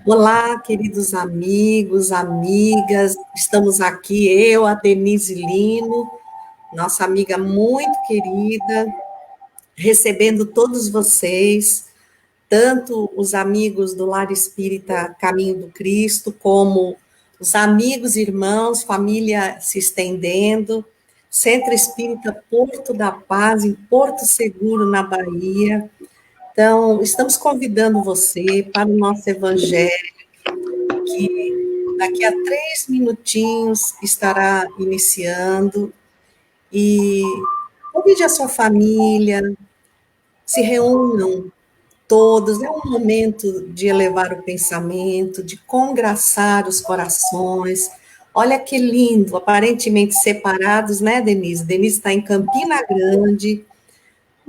Olá, queridos amigos, amigas, estamos aqui, eu, a Denise Lino, nossa amiga muito querida, recebendo todos vocês, tanto os amigos do Lar Espírita Caminho do Cristo, como os amigos, irmãos, família se estendendo, Centro Espírita Porto da Paz, em Porto Seguro, na Bahia. Então, estamos convidando você para o nosso evangelho, que daqui a 3 minutinhos estará iniciando, e convide a sua família, se reúnam todos, é um momento de elevar o pensamento, de congraçar os corações. Olha que lindo, aparentemente separados, né, Denise? Denise está em Campina Grande,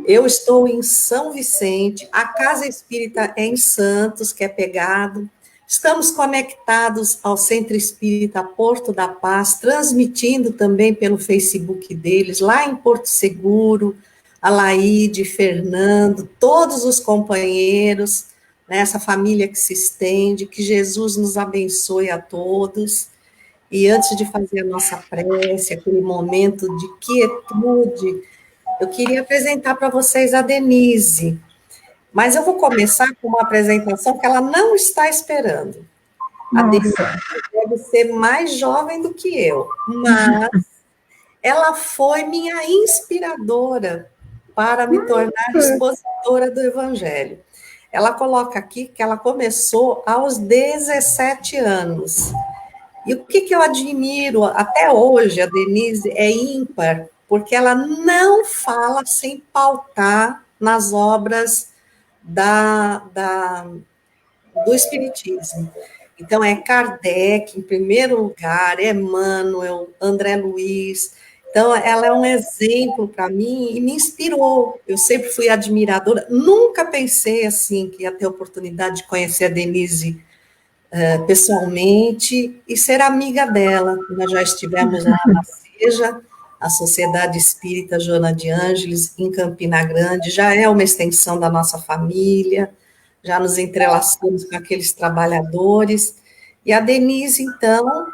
eu estou em São Vicente, a Casa Espírita é em Santos, que é pegado. Estamos conectados ao Centro Espírita Porto da Paz, transmitindo também pelo Facebook deles, lá em Porto Seguro, a Laíde, Fernando, todos os companheiros, né, essa família que se estende, que Jesus nos abençoe a todos. E antes de fazer a nossa prece, aquele momento de quietude, eu queria apresentar para vocês a Denise, mas eu vou começar com uma apresentação que ela não está esperando. A Denise Nossa, deve ser mais jovem do que eu, mas ela foi minha inspiradora para me tornar nossa, expositora do Evangelho. Ela coloca aqui que ela começou aos 17 anos. E o que eu admiro até hoje, a Denise é ímpar, porque ela não fala sem pautar nas obras do Espiritismo. Então, é Kardec, em primeiro lugar, Emmanuel, André Luiz. Então, ela é um exemplo para mim e me inspirou. Eu sempre fui admiradora, nunca pensei assim que ia ter a oportunidade de conhecer a Denise pessoalmente e ser amiga dela. Nós já estivemos lá na SEJA, a Sociedade Espírita Joana de Ângeles, em Campina Grande, já é uma extensão da nossa família, já nos entrelaçamos com aqueles trabalhadores. E a Denise, então,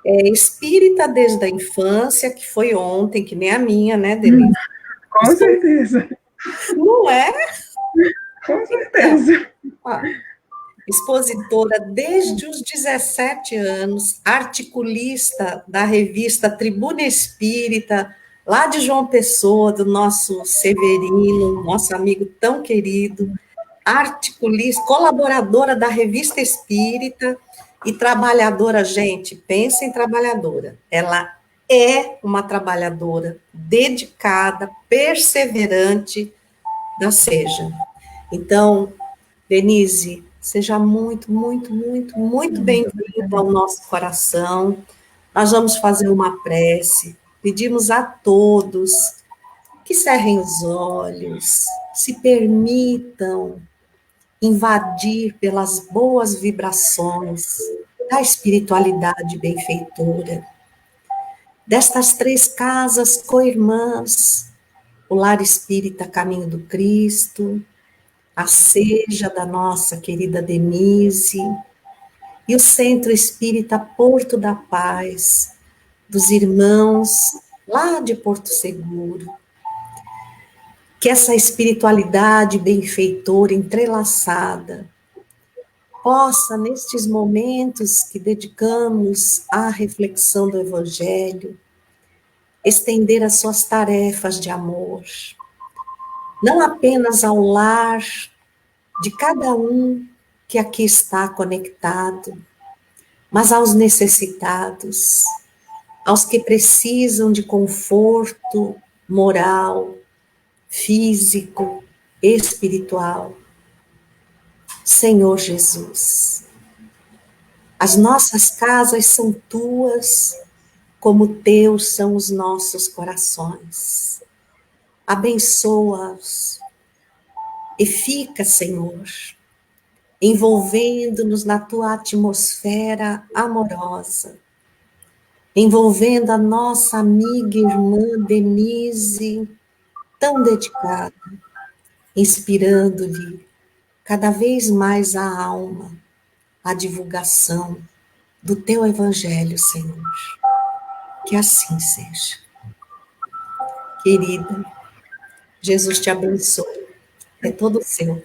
é espírita desde a infância, que foi ontem, que nem a minha, né, Denise? com certeza, Não é? com Então, certeza. ó, expositora desde os 17 anos, articulista da revista Tribuna Espírita, lá de João Pessoa, do nosso Severino, nosso amigo tão querido, articulista, colaboradora da revista Espírita e trabalhadora, gente, pensa em trabalhadora. Ela é uma trabalhadora dedicada, perseverante da SEJA. Então, Denise, seja muito, muito, muito, muito Muito bem-vinda ao obrigada. nosso coração. Nós vamos fazer uma prece. Pedimos a todos que cerrem os olhos, se permitam invadir pelas boas vibrações da espiritualidade benfeitora, destas 3 casas co-irmãs, o Lar Espírita Caminho do Cristo, a Seja da nossa querida Denise, e o Centro Espírita Porto da Paz, dos irmãos lá de Porto Seguro. Que essa espiritualidade benfeitora, entrelaçada, possa, nestes momentos que dedicamos à reflexão do Evangelho, estender as suas tarefas de amor, não apenas ao lar de cada um que aqui está conectado, mas aos necessitados, aos que precisam de conforto moral, físico, espiritual. Senhor Jesus, as nossas casas são tuas, como teus são os nossos corações. Abençoa-os e fica, Senhor, envolvendo-nos na tua atmosfera amorosa, envolvendo a nossa amiga e irmã Denise, tão dedicada, inspirando-lhe cada vez mais a alma, a divulgação do teu evangelho, Senhor. Que assim seja. Querida, Jesus te abençoe. É todo seu.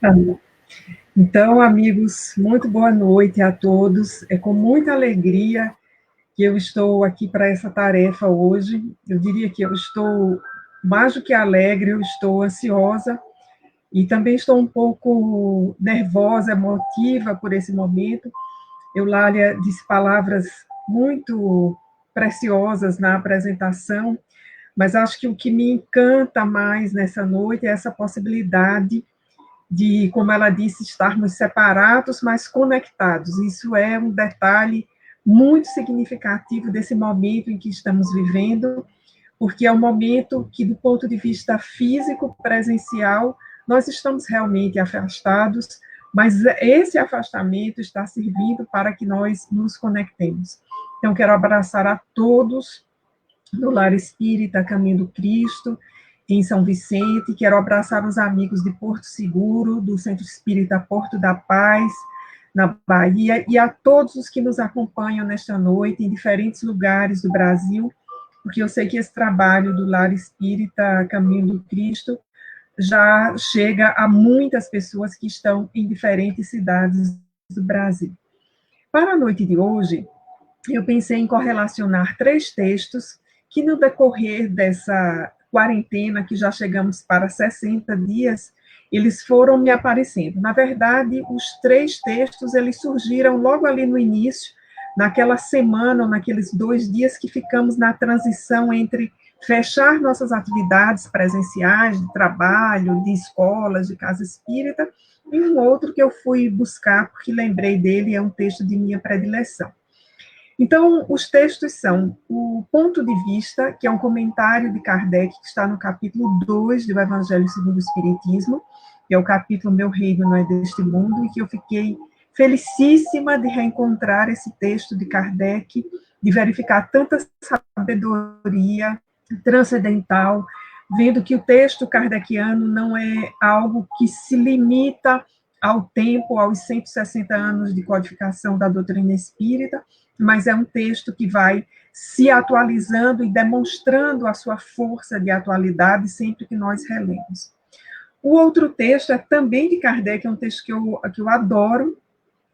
Amém. Então, amigos, muito boa noite a todos. É com muita alegria que eu estou aqui para essa tarefa hoje. Eu diria que eu estou mais do que alegre, eu estou ansiosa e também estou um pouco nervosa, emotiva por esse momento. Eulália disse palavras muito preciosas na apresentação, mas acho que o que me encanta mais nessa noite é essa possibilidade de, como ela disse, estarmos separados, mas conectados. Isso é um detalhe muito significativo desse momento em que estamos vivendo, porque é um momento que, do ponto de vista físico, presencial, nós estamos realmente afastados, mas esse afastamento está servindo para que nós nos conectemos. Então, quero abraçar a todos do Lar Espírita Caminho do Cristo, em São Vicente. Quero abraçar os amigos de Porto Seguro, do Centro Espírita Porto da Paz, na Bahia, e a todos os que nos acompanham nesta noite, em diferentes lugares do Brasil, porque eu sei que esse trabalho do Lar Espírita Caminho do Cristo já chega a muitas pessoas que estão em diferentes cidades do Brasil. Para a noite de hoje, eu pensei em correlacionar 3 textos que, no decorrer dessa quarentena, que já chegamos para 60 dias, eles foram me aparecendo. Na verdade, os 3 textos, eles surgiram logo ali no início, naquela semana, ou naqueles 2 dias que ficamos na transição entre fechar nossas atividades presenciais, de trabalho, de escolas, de casa espírita, e um outro que eu fui buscar, porque lembrei dele, é um texto de minha predileção. Então, os textos são o Ponto de Vista, que é um comentário de Kardec, que está no capítulo 2 do Evangelho segundo o Espiritismo, que é o capítulo Meu Reino Não é Deste Mundo, e que eu fiquei felicíssima de reencontrar esse texto de Kardec, de verificar tanta sabedoria transcendental, vendo que o texto kardeciano não é algo que se limita ao tempo, aos 160 anos de codificação da doutrina espírita, mas é um texto que vai se atualizando e demonstrando a sua força de atualidade sempre que nós relemos. O outro texto é também de Kardec, é um texto que eu adoro,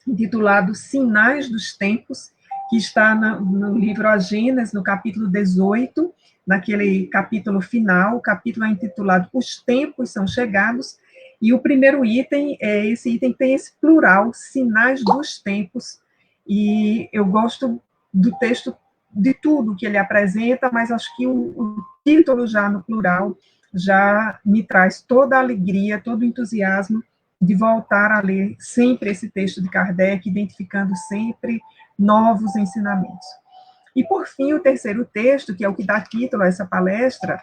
intitulado Sinais dos Tempos, que está no livro A Gênesis, no capítulo 18, naquele capítulo final. O capítulo é intitulado Os Tempos São Chegados, e o primeiro item, esse item tem esse plural, Sinais dos Tempos, e eu gosto do texto, de tudo que ele apresenta, mas acho que o título já no plural já me traz toda a alegria, todo o entusiasmo de voltar a ler sempre esse texto de Kardec, identificando sempre novos ensinamentos. E, por fim, o terceiro texto, que é o que dá título a essa palestra,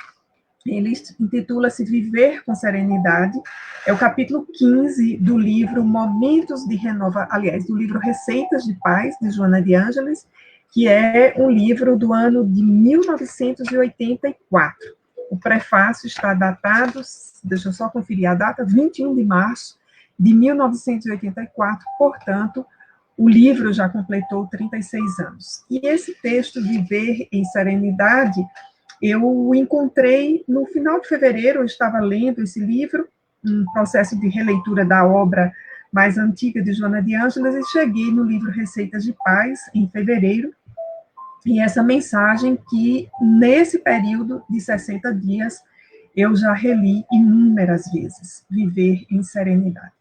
ele intitula-se Viver com Serenidade, é o capítulo 15 do livro Momentos de Renovação, aliás, do livro Receitas de Paz, de Joana de Ângeles, que é um livro do ano de 1984. O prefácio está datado, deixa eu só conferir a data, 21 de março de 1984, portanto, o livro já completou 36 anos. E esse texto, Viver em Serenidade, eu o encontrei no final de fevereiro, eu estava lendo esse livro, um processo de releitura da obra mais antiga de Joana de Ângeles, e cheguei no livro Receitas de Paz, em fevereiro, e essa mensagem que, nesse período de 60 dias, eu já reli inúmeras vezes, Viver em Serenidade.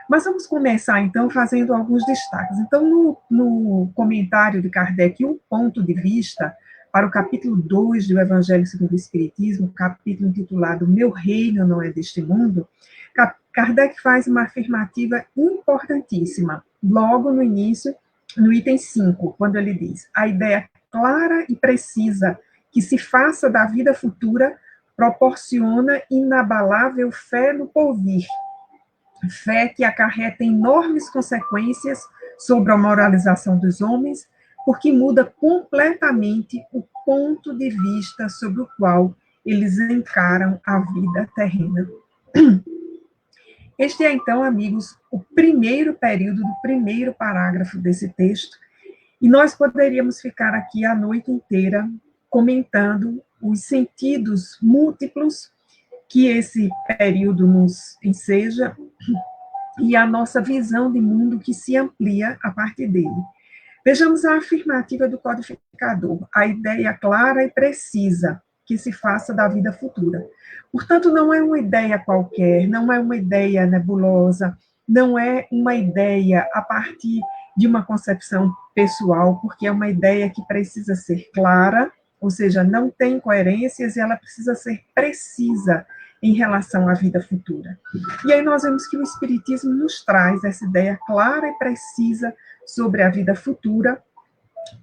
Mas vamos começar, então, fazendo alguns destaques. Então, no comentário de Kardec, um ponto de vista, para o capítulo 2 do Evangelho segundo o Espiritismo, capítulo intitulado Meu Reino Não é Deste Mundo, Kardec faz uma afirmativa importantíssima, logo no início, no item 5, quando ele diz: a ideia clara e precisa que se faça da vida futura proporciona inabalável fé no porvir, fé que acarreta enormes consequências sobre a moralização dos homens, porque muda completamente o ponto de vista sobre o qual eles encaram a vida terrena. Este é, então, amigos, o primeiro período do primeiro parágrafo desse texto, e nós poderíamos ficar aqui a noite inteira comentando os sentidos múltiplos que esse período nos enseja e a nossa visão de mundo que se amplia a partir dele. Vejamos a afirmativa do codificador, a ideia clara e precisa que se faça da vida futura. Portanto, não é uma ideia qualquer, não é uma ideia nebulosa, não é uma ideia a partir de uma concepção pessoal, porque é uma ideia que precisa ser clara, ou seja, não tem incoerências e ela precisa ser precisa em relação à vida futura. E aí nós vemos que o Espiritismo nos traz essa ideia clara e precisa sobre a vida futura,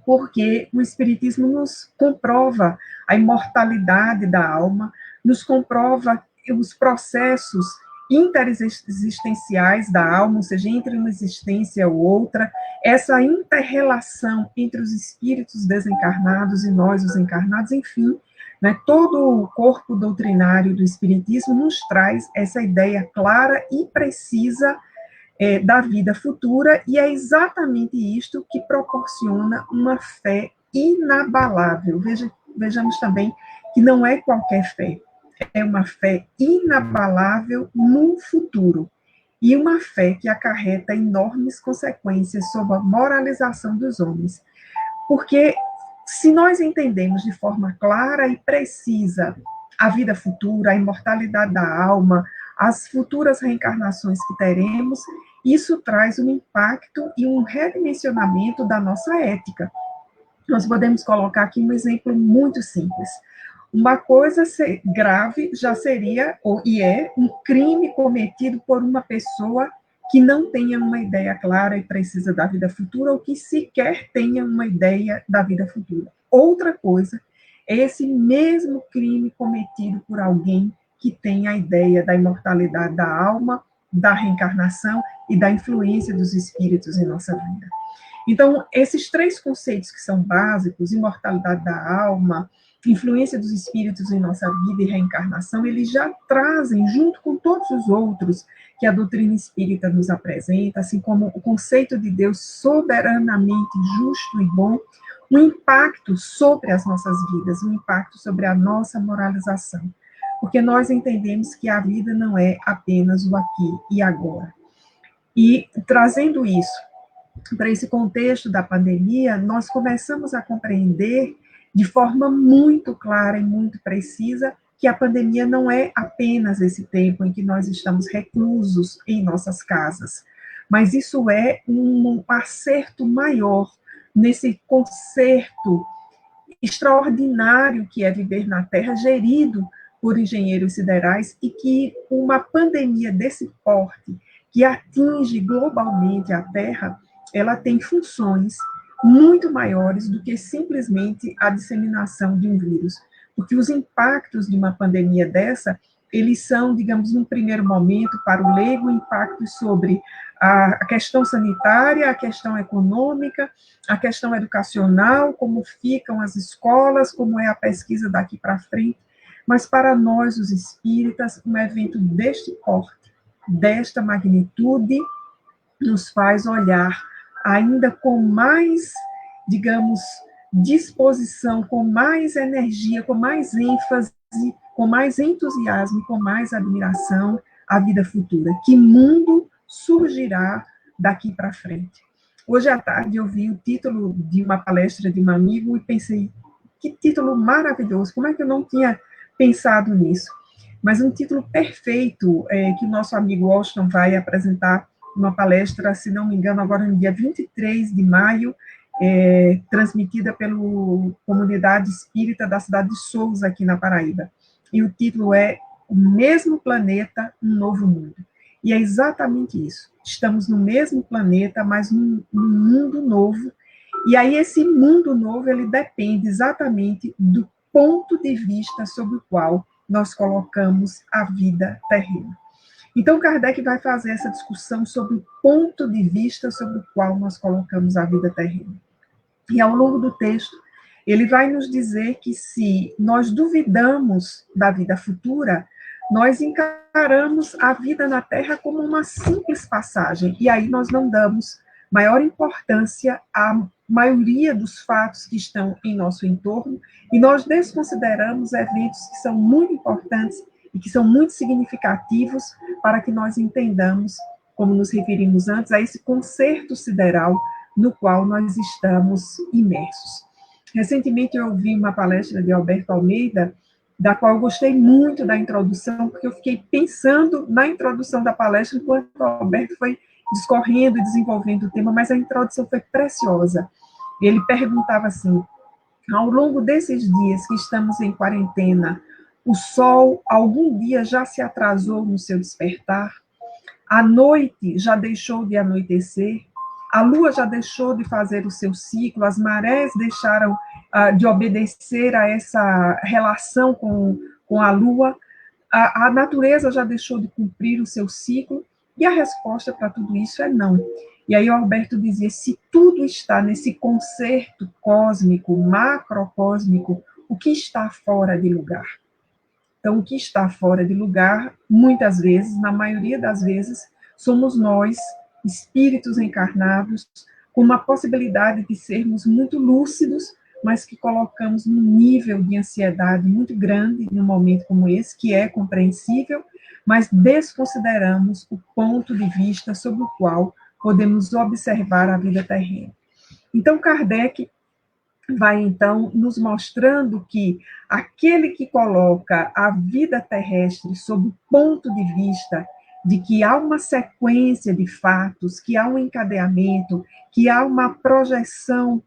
porque o Espiritismo nos comprova a imortalidade da alma, nos comprova os processos interexistenciais da alma, ou seja, entre uma existência ou outra, essa inter-relação entre os espíritos desencarnados e nós, os encarnados, enfim, né, todo o corpo doutrinário do Espiritismo nos traz essa ideia clara e precisa da vida futura, e é exatamente isto que proporciona uma fé inabalável. Vejamos também que não é qualquer fé, é uma fé inabalável no futuro, e uma fé que acarreta enormes consequências sobre a moralização dos homens. Porque se nós entendemos de forma clara e precisa a vida futura, a imortalidade da alma, as futuras reencarnações que teremos, isso traz um impacto e um redimensionamento da nossa ética. Nós podemos colocar aqui um exemplo muito simples. Uma coisa grave já seria, e é, um crime cometido por uma pessoa que não tenha uma ideia clara e precisa da vida futura, ou que sequer tenha uma ideia da vida futura. Outra coisa é esse mesmo crime cometido por alguém que tem a ideia da imortalidade da alma, da reencarnação e da influência dos espíritos em nossa vida. Então, esses três conceitos que são básicos, imortalidade da alma, influência dos espíritos em nossa vida e reencarnação, eles já trazem, junto com todos os outros que a doutrina espírita nos apresenta, assim como o conceito de Deus soberanamente justo e bom, um impacto sobre as nossas vidas, um impacto sobre a nossa moralização. Porque nós entendemos que a vida não é apenas o aqui e agora. E trazendo isso para esse contexto da pandemia, nós começamos a compreender de forma muito clara e muito precisa que a pandemia não é apenas esse tempo em que nós estamos reclusos em nossas casas, mas isso é um acerto maior nesse concerto extraordinário que é viver na Terra, gerido por engenheiros siderais, e que uma pandemia desse porte, que atinge globalmente a Terra, ela tem funções muito maiores do que simplesmente a disseminação de um vírus. Porque os impactos de uma pandemia dessa, eles são, digamos, num primeiro momento, para o leigo, impactos sobre a questão sanitária, a questão econômica, a questão educacional, como ficam as escolas, como é a pesquisa daqui para frente. Mas para nós, os espíritas, um evento deste porte, desta magnitude, nos faz olhar ainda com mais, digamos, disposição, com mais energia, com mais ênfase, com mais entusiasmo, com mais admiração a vida futura. Que mundo surgirá daqui para frente? Hoje à tarde eu vi o título de uma palestra de um amigo e pensei, que título maravilhoso, como é que eu não tinha pensado nisso? Mas um título perfeito, que o nosso amigo Washington vai apresentar uma palestra, se não me engano, agora no dia 23 de maio, transmitida pela Comunidade Espírita da cidade de Sousa, aqui na Paraíba. E o título é O Mesmo Planeta, um Novo Mundo. E é exatamente isso. Estamos no mesmo planeta, mas num mundo novo. E aí esse mundo novo, ele depende exatamente do ponto de vista sobre o qual nós colocamos a vida terrena. Então, Kardec vai fazer essa discussão sobre o ponto de vista sobre o qual nós colocamos a vida terrena. E ao longo do texto, ele vai nos dizer que se nós duvidamos da vida futura, nós encaramos a vida na Terra como uma simples passagem, e aí nós não damos maior importância à maioria dos fatos que estão em nosso entorno, e nós desconsideramos eventos que são muito importantes e que são muito significativos para que nós entendamos, como nos referimos antes, a esse concerto sideral no qual nós estamos imersos. Recentemente eu ouvi uma palestra de Alberto Almeida, da qual eu gostei muito da introdução, porque eu fiquei pensando na introdução da palestra enquanto o Alberto foi discorrendo e desenvolvendo o tema, mas a introdução foi preciosa. Ele perguntava assim: ao longo desses dias que estamos em quarentena, o sol algum dia já se atrasou no seu despertar? A noite já deixou de anoitecer? A lua já deixou de fazer o seu ciclo? As marés deixaram de obedecer a essa relação com a lua? A natureza já deixou de cumprir o seu ciclo? E a resposta para tudo isso é não. E aí o Alberto dizia: se tudo está nesse concerto cósmico, macrocósmico, o que está fora de lugar? Então, o que está fora de lugar, muitas vezes, na maioria das vezes, somos nós, espíritos encarnados, com uma possibilidade de sermos muito lúcidos, mas que colocamos num nível de ansiedade muito grande num momento como esse, que é compreensível, mas desconsideramos o ponto de vista sobre o qual podemos observar a vida terrena. Então, Kardec vai, então, nos mostrando que aquele que coloca a vida terrestre sob o ponto de vista de que há uma sequência de fatos, que há um encadeamento, que há uma projeção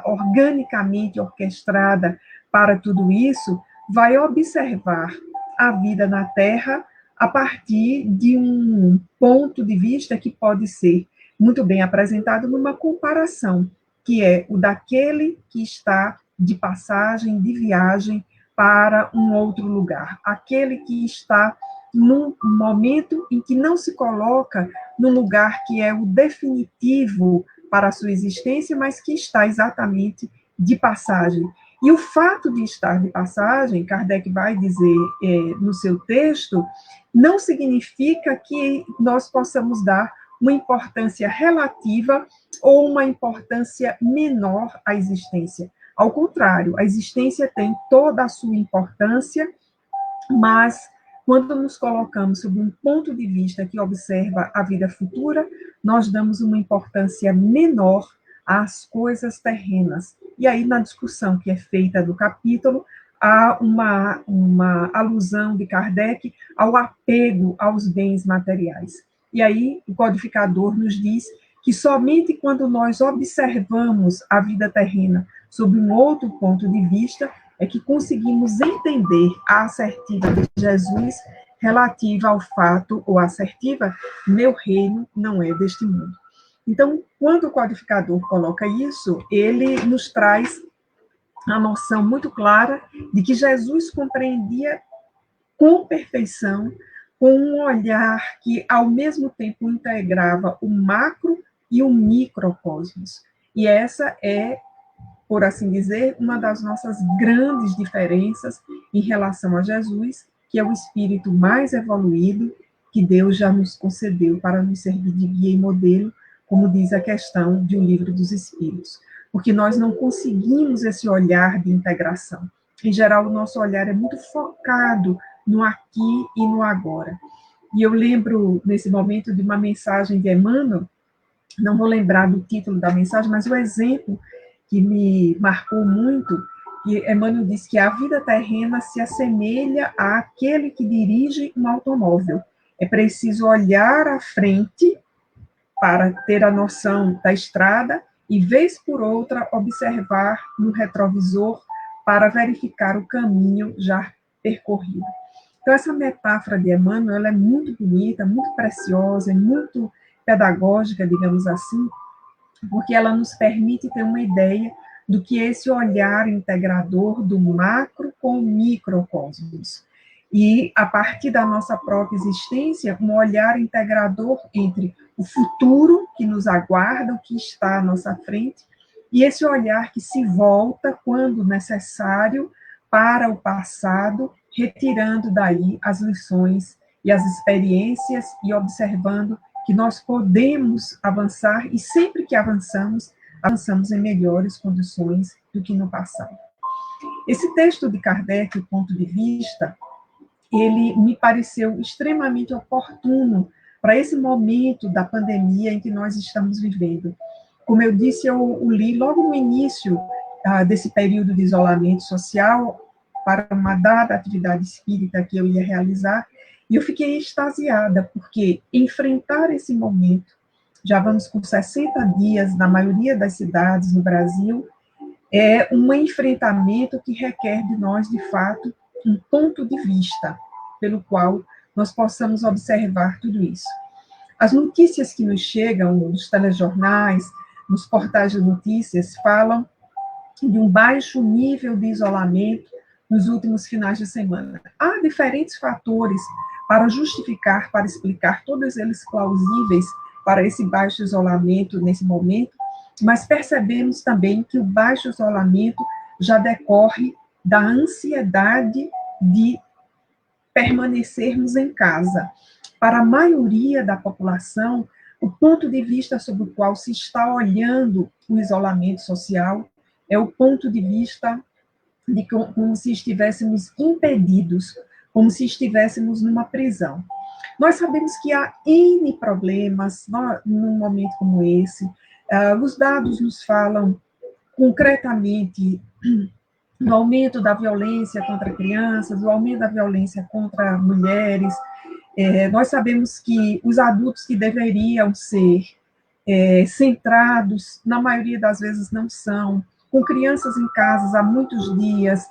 organicamente orquestrada para tudo isso, vai observar a vida na Terra a partir de um ponto de vista que pode ser muito bem apresentado numa comparação, que é o daquele que está de passagem, de viagem para um outro lugar. Aquele que está num momento em que não se coloca no lugar que é o definitivo para a sua existência, mas que está exatamente de passagem. E o fato de estar de passagem, Kardec vai dizer no seu texto, não significa que nós possamos dar uma importância relativa ou uma importância menor à existência. Ao contrário, a existência tem toda a sua importância, mas quando nos colocamos sob um ponto de vista que observa a vida futura, nós damos uma importância menor às coisas terrenas. E aí, na discussão que é feita do capítulo, há uma alusão de Kardec ao apego aos bens materiais. E aí, o codificador nos diz que somente quando nós observamos a vida terrena sob um outro ponto de vista, é que conseguimos entender a assertiva de Jesus relativa ao fato, ou assertiva, meu reino não é deste mundo. Então, quando o codificador coloca isso, ele nos traz a noção muito clara de que Jesus compreendia com perfeição, com um olhar que, ao mesmo tempo, integrava o macro e o microcosmos. E essa é, por assim dizer, uma das nossas grandes diferenças em relação a Jesus, que é o espírito mais evoluído que Deus já nos concedeu para nos servir de guia e modelo, como diz a questão de O Livro dos Espíritos. Porque nós não conseguimos esse olhar de integração. Em geral, o nosso olhar é muito focado no aqui e no agora. E eu lembro, nesse momento, de uma mensagem de Emmanuel, não vou lembrar do título da mensagem, mas o exemplo que me marcou muito, que Emmanuel diz que a vida terrena se assemelha àquele que dirige um automóvel. É preciso olhar à frente para ter a noção da estrada e, vez por outra, observar no retrovisor para verificar o caminho já percorrido. Então, essa metáfora de Emmanuel, ela é muito bonita, muito preciosa, muito pedagógica, digamos assim, porque ela nos permite ter uma ideia do que é esse olhar integrador do macro com o microcosmos. E, a partir da nossa própria existência, um olhar integrador entre o futuro que nos aguarda, o que está à nossa frente, e esse olhar que se volta, quando necessário, para o passado retirando daí as lições e as experiências e observando que nós podemos avançar e sempre que avançamos, avançamos em melhores condições do que no passado. Esse texto de Kardec, o ponto de vista, ele me pareceu extremamente oportuno para esse momento da pandemia em que nós estamos vivendo. Como eu disse, eu o li logo no início desse período de isolamento social, para uma dada atividade espírita que eu ia realizar, e eu fiquei extasiada, porque enfrentar esse momento, já vamos por 60 dias na maioria das cidades no Brasil, é um enfrentamento que requer de nós, de fato, um ponto de vista pelo qual nós possamos observar tudo isso. As notícias que nos chegam nos telejornais, nos portais de notícias, falam de um baixo nível de isolamento nos últimos finais de semana. Há diferentes fatores para justificar, para explicar, todos eles plausíveis para esse baixo isolamento nesse momento, mas percebemos também que o baixo isolamento já decorre da ansiedade de permanecermos em casa. Para a maioria da população, o ponto de vista sobre o qual se está olhando o isolamento social é o ponto de vista de como se estivéssemos impedidos, como se estivéssemos numa prisão. Nós sabemos que há N problemas num momento como esse. Os dados nos falam concretamente do aumento da violência contra crianças, do aumento da violência contra mulheres. Nós sabemos que os adultos que deveriam ser centrados, na maioria das vezes não são, com crianças em casas há muitos dias,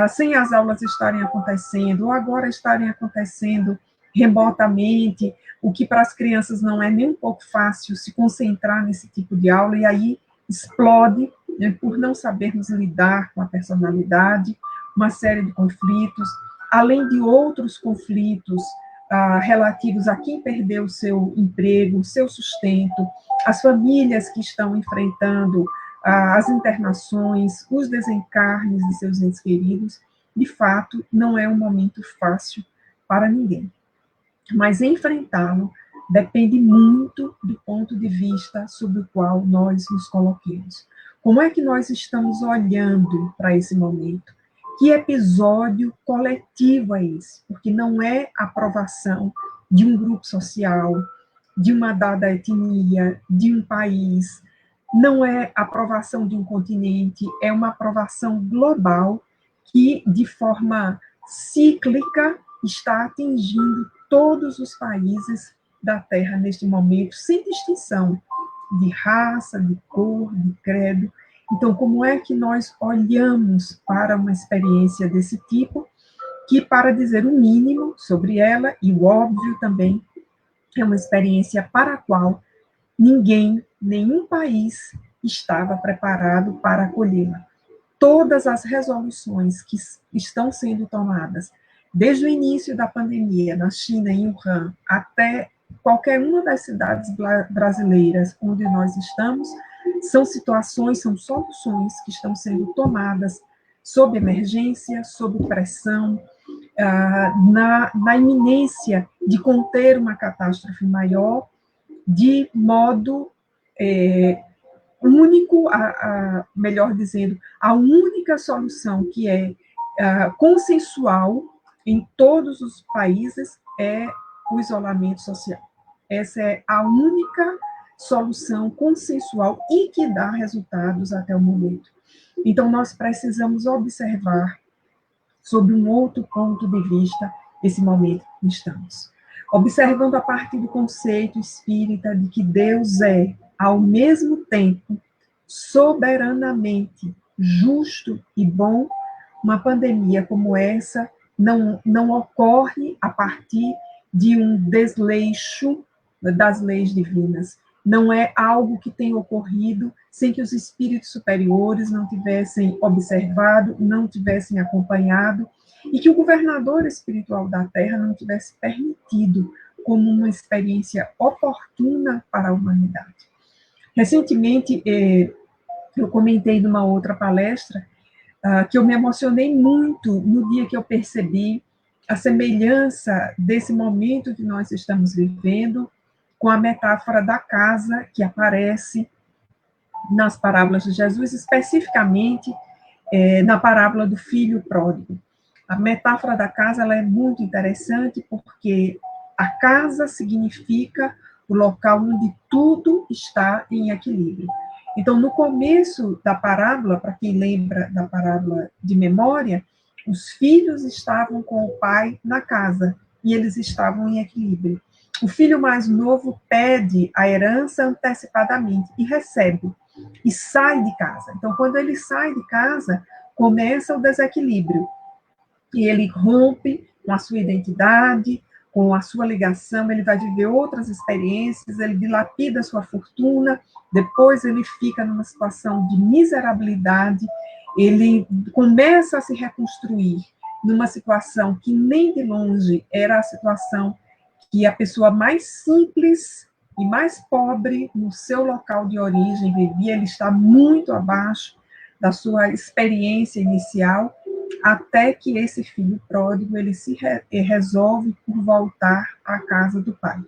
sem as aulas estarem acontecendo, ou agora estarem acontecendo remotamente, o que para as crianças não é nem um pouco fácil se concentrar nesse tipo de aula, e aí explode, né, por não sabermos lidar com a personalidade, uma série de conflitos, além de outros conflitos relativos a quem perdeu o seu emprego, o seu sustento, as famílias que estão enfrentando as internações, os desencarnes de seus entes queridos. De fato, não é um momento fácil para ninguém. Mas enfrentá-lo depende muito do ponto de vista sobre o qual nós nos coloquemos. Como é que nós estamos olhando para esse momento? Que episódio coletivo é esse? Porque não é a aprovação de um grupo social, de uma dada etnia, de um país, não é a aprovação de um continente, é uma aprovação global que, de forma cíclica, está atingindo todos os países da Terra neste momento, sem distinção de raça, de cor, de credo. Então, como é que nós olhamos para uma experiência desse tipo, que, para dizer o mínimo sobre ela, e o óbvio também, é uma experiência para a qual ninguém, nenhum país estava preparado para acolhê-la. Todas as resoluções que estão sendo tomadas, desde o início da pandemia, na China, em Wuhan, até qualquer uma das cidades brasileiras onde nós estamos, são situações, são soluções que estão sendo tomadas sob emergência, sob pressão, na iminência de conter uma catástrofe maior, de modo único, melhor dizendo, a única solução que é consensual em todos os países é o isolamento social. Essa é a única solução consensual e que dá resultados até o momento. Então, nós precisamos observar, sob um outro ponto de vista, esse momento que estamos. Observando a partir do conceito espírita de que Deus é, ao mesmo tempo, soberanamente justo e bom, uma pandemia como essa não ocorre a partir de um desleixo das leis divinas. Não é algo que tenha ocorrido sem que os espíritos superiores não tivessem observado, não tivessem acompanhado, e que o governador espiritual da Terra não tivesse permitido como uma experiência oportuna para a humanidade. Recentemente, eu comentei numa outra palestra que eu me emocionei muito no dia que eu percebi a semelhança desse momento que nós estamos vivendo com a metáfora da casa que aparece nas parábolas de Jesus, especificamente na parábola do filho pródigo. A metáfora da casa ela é muito interessante porque a casa significa o local onde tudo está em equilíbrio. Então, no começo da parábola, para quem lembra da parábola de memória, os filhos estavam com o pai na casa e eles estavam em equilíbrio. O filho mais novo pede a herança antecipadamente e recebe, e sai de casa. Então, quando ele sai de casa, começa o desequilíbrio. E ele rompe com a sua identidade, com a sua ligação, ele vai viver outras experiências, ele dilapida a sua fortuna, depois ele fica numa situação de miserabilidade, ele começa a se reconstruir numa situação que nem de longe era a situação que a pessoa mais simples e mais pobre no seu local de origem vivia, ele está muito abaixo da sua experiência inicial, até que esse filho pródigo, ele se resolve por voltar à casa do pai.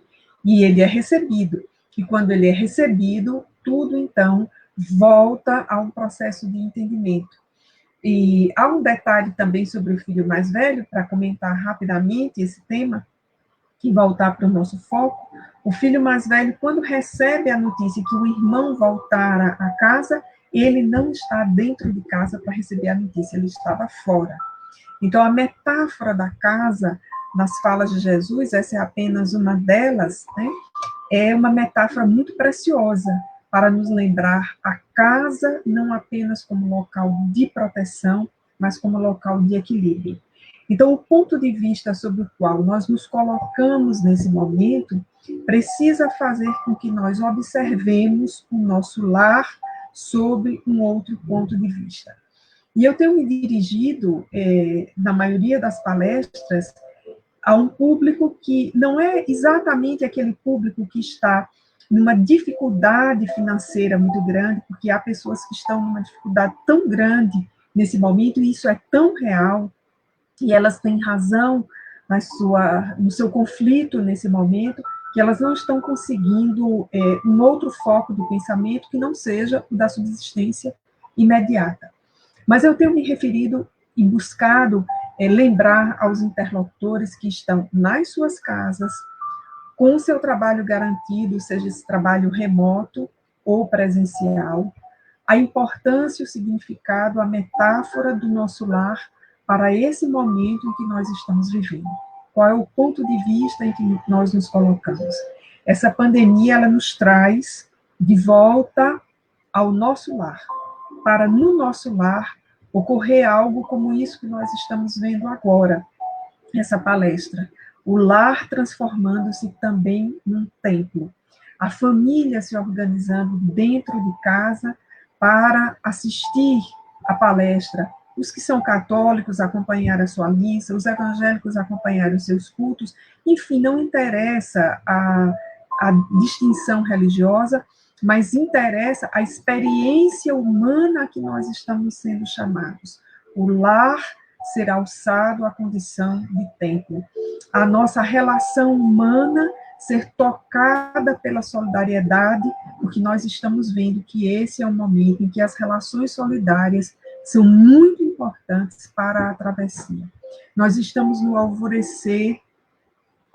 E ele é recebido. E quando ele é recebido, tudo, então, volta a um processo de entendimento. E há um detalhe também sobre o filho mais velho, para comentar rapidamente esse tema, que voltar para o nosso foco. O filho mais velho, quando recebe a notícia que o irmão voltara a casa, ele não está dentro de casa para receber a notícia, ele estava fora. Então, a metáfora da casa, nas falas de Jesus, essa é apenas uma delas, né? É uma metáfora muito preciosa para nos lembrar a casa não apenas como local de proteção, mas como local de equilíbrio. Então, o ponto de vista sobre o qual nós nos colocamos nesse momento precisa fazer com que nós observemos o nosso lar sob um outro ponto de vista. E eu tenho me dirigido, na maioria das palestras, a um público que não é exatamente aquele público que está numa dificuldade financeira muito grande, porque há pessoas que estão numa dificuldade tão grande nesse momento, e isso é tão real, e elas têm razão no seu conflito nesse momento, que elas não estão conseguindo um outro foco do pensamento que não seja o da subsistência imediata. Mas eu tenho me referido e buscado lembrar aos interlocutores que estão nas suas casas, com o seu trabalho garantido, seja esse trabalho remoto ou presencial, a importância, o significado, a metáfora do nosso lar para esse momento em que nós estamos vivendo. Qual é o ponto de vista em que nós nos colocamos? Essa pandemia, ela nos traz de volta ao nosso lar, para no nosso lar ocorrer algo como isso que nós estamos vendo agora, essa palestra. O lar transformando-se também num templo. A família se organizando dentro de casa para assistir a palestra. Os que são católicos acompanhar a sua missa, os evangélicos acompanhar os seus cultos. Enfim, não interessa a distinção religiosa, mas interessa a experiência humana a que nós estamos sendo chamados. O lar ser alçado à condição de templo. A nossa relação humana ser tocada pela solidariedade, porque nós estamos vendo que esse é um momento em que as relações solidárias são muito importantes para a travessia. Nós estamos no alvorecer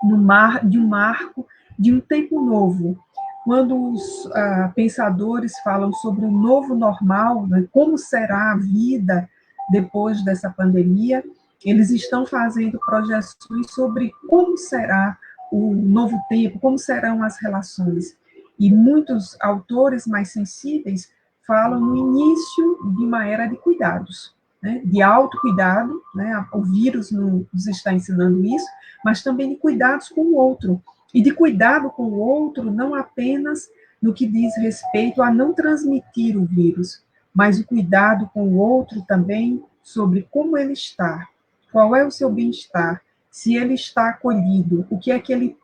de um marco de um tempo novo. Quando os pensadores falam sobre o novo normal, né, como será a vida depois dessa pandemia, eles estão fazendo projeções sobre como será o novo tempo, como serão as relações. E muitos autores mais sensíveis falam no início de uma era de cuidados, né, de autocuidado, né, o vírus nos está ensinando isso, mas também de cuidados com o outro. E de cuidado com o outro não apenas no que diz respeito a não transmitir o vírus, mas o cuidado com o outro também sobre como ele está, qual é o seu bem-estar, se ele está acolhido, o que é que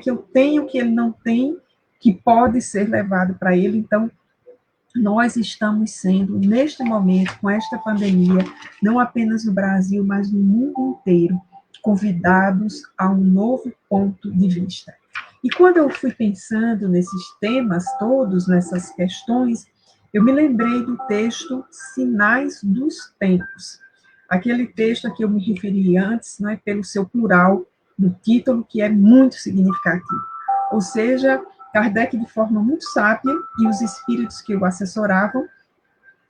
eu tenho que ele não tem, que pode ser levado para ele. Então, nós estamos sendo, neste momento, com esta pandemia, não apenas no Brasil, mas no mundo inteiro, convidados a um novo ponto de vista. E quando eu fui pensando nesses temas todos, nessas questões, eu me lembrei do texto Sinais dos Tempos. Aquele texto a que eu me referi antes, não é, pelo seu plural, do título, que é muito significativo. Ou seja, Kardec, de forma muito sábia, e os espíritos que o assessoravam,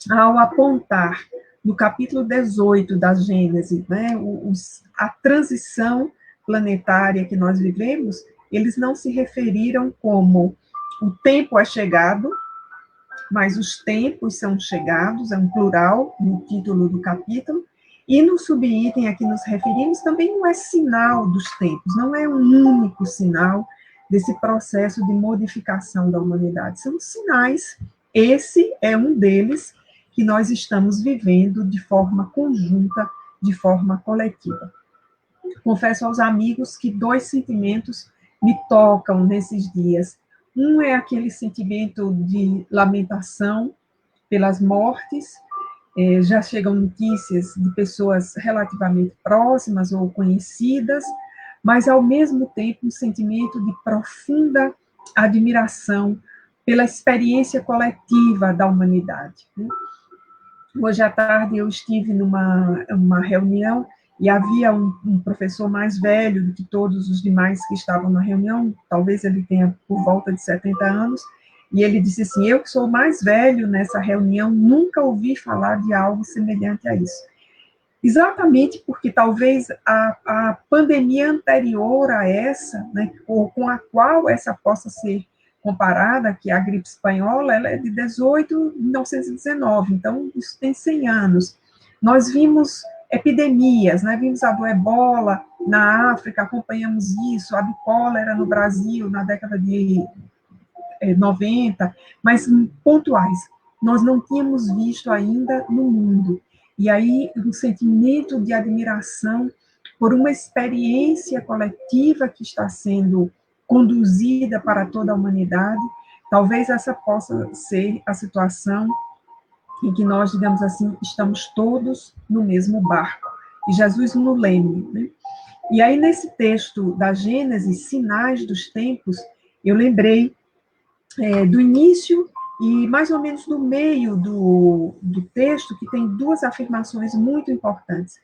ao apontar no capítulo 18 da Gênese, né, a transição planetária que nós vivemos, eles não se referiram como o tempo é chegado, mas os tempos são chegados, é um plural no título do capítulo, e no subitem a que nos referimos também não é sinal dos tempos, não é um único sinal desse processo de modificação da humanidade, são sinais, esse é um deles que nós estamos vivendo de forma conjunta, de forma coletiva. Confesso aos amigos que 2 sentimentos me tocam nesses dias. Um é aquele sentimento de lamentação pelas mortes, já chegam notícias de pessoas relativamente próximas ou conhecidas, mas, ao mesmo tempo, um sentimento de profunda admiração pela experiência coletiva da humanidade. Hoje à tarde eu estive numa reunião e havia um professor mais velho do que todos os demais que estavam na reunião, talvez ele tenha por volta de 70 anos, e ele disse assim, eu que sou o mais velho nessa reunião, nunca ouvi falar de algo semelhante a isso. Exatamente porque talvez a pandemia anterior a essa, né, ou com a qual essa possa ser comparada, que é a gripe espanhola, ela é de 1919, então isso tem 100 anos. Nós vimos epidemias, né, vimos a do ebola na África, acompanhamos isso, a do cólera no Brasil na década de 90, mas pontuais. Nós não tínhamos visto ainda no mundo. E aí, um sentimento de admiração por uma experiência coletiva que está sendo conduzida para toda a humanidade, talvez essa possa ser a situação em que nós, digamos assim, estamos todos no mesmo barco, e Jesus no leme, né? E aí, nesse texto da Gênesis, Sinais dos Tempos, eu lembrei do início e mais ou menos do meio do texto, que tem 2 afirmações muito importantes.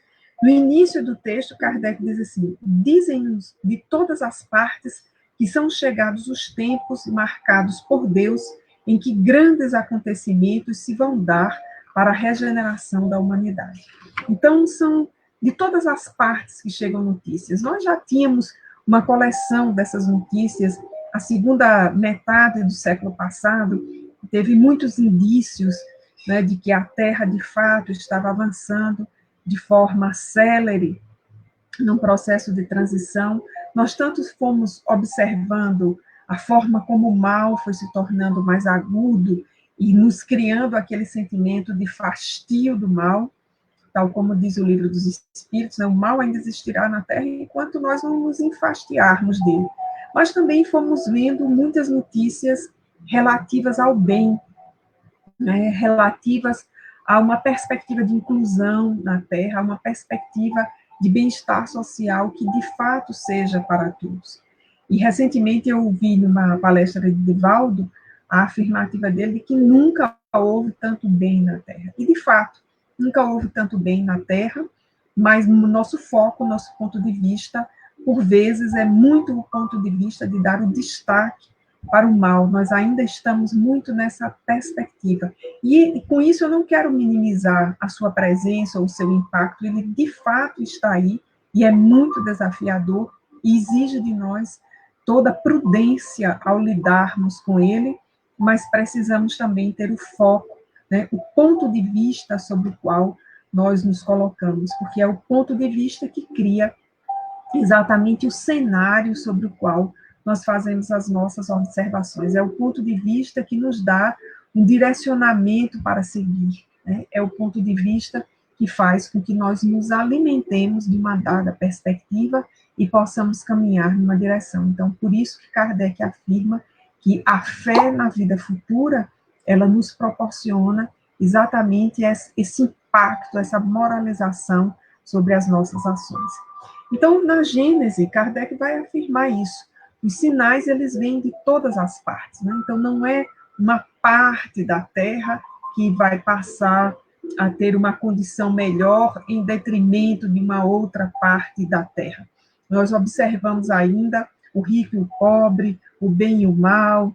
No início do texto, Kardec diz assim, dizem-nos de todas as partes que são chegados os tempos marcados por Deus em que grandes acontecimentos se vão dar para a regeneração da humanidade. Então, são de todas as partes que chegam notícias. Nós já tínhamos uma coleção dessas notícias. A segunda metade do século passado teve muitos indícios, né, de que a Terra, de fato, estava avançando de forma célere num processo de transição. Nós tanto fomos observando a forma como o mal foi se tornando mais agudo e nos criando aquele sentimento de fastio do mal, tal como diz o livro dos Espíritos, né, o mal ainda existirá na Terra enquanto nós não nos enfastiarmos dele. Mas também fomos vendo muitas notícias relativas ao bem, né, relativas a uma perspectiva de inclusão na Terra, a uma perspectiva de bem-estar social que, de fato, seja para todos. E, recentemente, eu ouvi numa palestra de Divaldo a afirmativa dele de que nunca houve tanto bem na Terra. E, de fato, nunca houve tanto bem na Terra, mas no nosso foco, nosso ponto de vista, por vezes, é muito o ponto de vista de dar o destaque para o mal. Nós ainda estamos muito nessa perspectiva. E, com isso, eu não quero minimizar a sua presença ou o seu impacto. Ele, de fato, está aí e é muito desafiador e exige de nós toda prudência ao lidarmos com ele, mas precisamos também ter o foco, né, o ponto de vista sobre o qual nós nos colocamos, porque é o ponto de vista que cria exatamente o cenário sobre o qual nós fazemos as nossas observações. É o ponto de vista que nos dá um direcionamento para seguir, né? É o ponto de vista que faz com que nós nos alimentemos de uma dada perspectiva e possamos caminhar numa direção. Então, por isso que Kardec afirma que a fé na vida futura, ela nos proporciona exatamente esse impacto, essa moralização sobre as nossas ações. Então, na Gênese, Kardec vai afirmar isso. Os sinais, eles vêm de todas as partes, né? Então, não é uma parte da Terra que vai passar a ter uma condição melhor em detrimento de uma outra parte da Terra. Nós observamos ainda o rico e o pobre, o bem e o mal,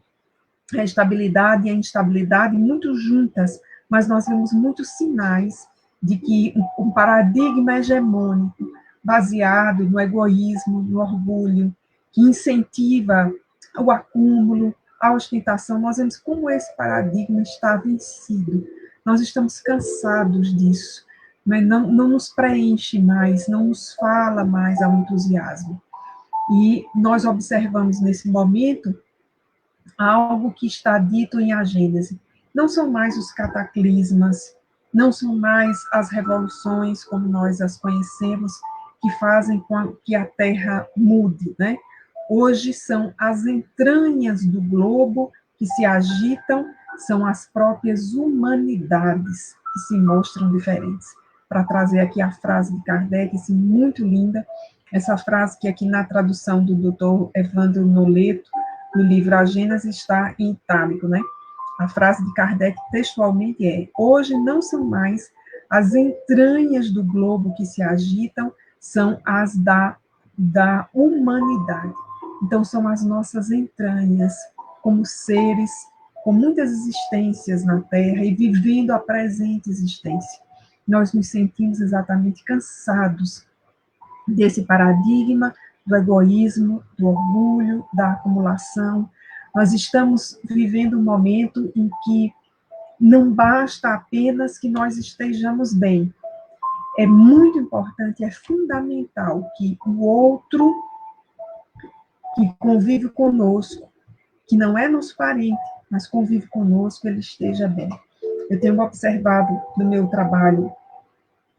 a estabilidade e a instabilidade muito juntas, mas nós vemos muitos sinais de que um paradigma hegemônico baseado no egoísmo, no orgulho, que incentiva o acúmulo, a ostentação, nós vemos como esse paradigma está vencido. Nós estamos cansados disso, mas não nos preenche mais, não nos fala mais ao entusiasmo. E nós observamos nesse momento algo que está dito em A Gênese. Não são mais os cataclismas, não são mais as revoluções como nós as conhecemos, que fazem com que a Terra mude, né? Hoje são as entranhas do globo que se agitam, são as próprias humanidades que se mostram diferentes. Para trazer aqui a frase de Kardec, assim, muito linda, essa frase que aqui na tradução do Dr. Evandro Noleto, no livro A Gênese, está em itálico, né? A frase de Kardec textualmente é: hoje não são mais as entranhas do globo que se agitam, são as da humanidade. Então, são as nossas entranhas, como seres com muitas existências na Terra e vivendo a presente existência. Nós nos sentimos exatamente cansados desse paradigma do egoísmo, do orgulho, da acumulação. Nós estamos vivendo um momento em que não basta apenas que nós estejamos bem. É muito importante, é fundamental que o outro que convive conosco, que não é nosso parente, mas convive conosco, ele esteja bem. Eu tenho observado no meu trabalho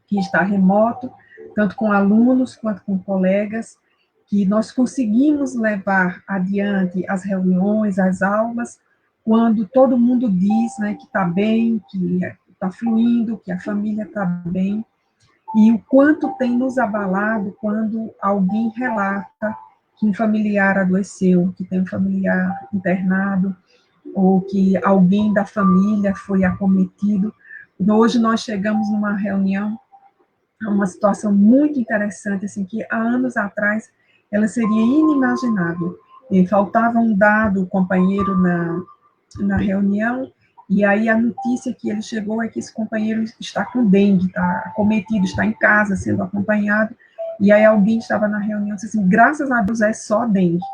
que está remoto, tanto com alunos quanto com colegas, que nós conseguimos levar adiante as reuniões, as aulas, quando todo mundo diz, né, que está bem, que está fluindo, que a família está bem, e o quanto tem nos abalado quando alguém relata que um familiar adoeceu, que tem um familiar internado, ou que alguém da família foi acometido. Hoje nós chegamos numa reunião, uma situação muito interessante, assim, que há anos atrás ela seria inimaginável. E faltava um dado companheiro na reunião, e aí a notícia que ele chegou é que esse companheiro está com dengue, está acometido, está em casa sendo acompanhado, e aí alguém estava na reunião e disse assim: graças a Deus é só dengue.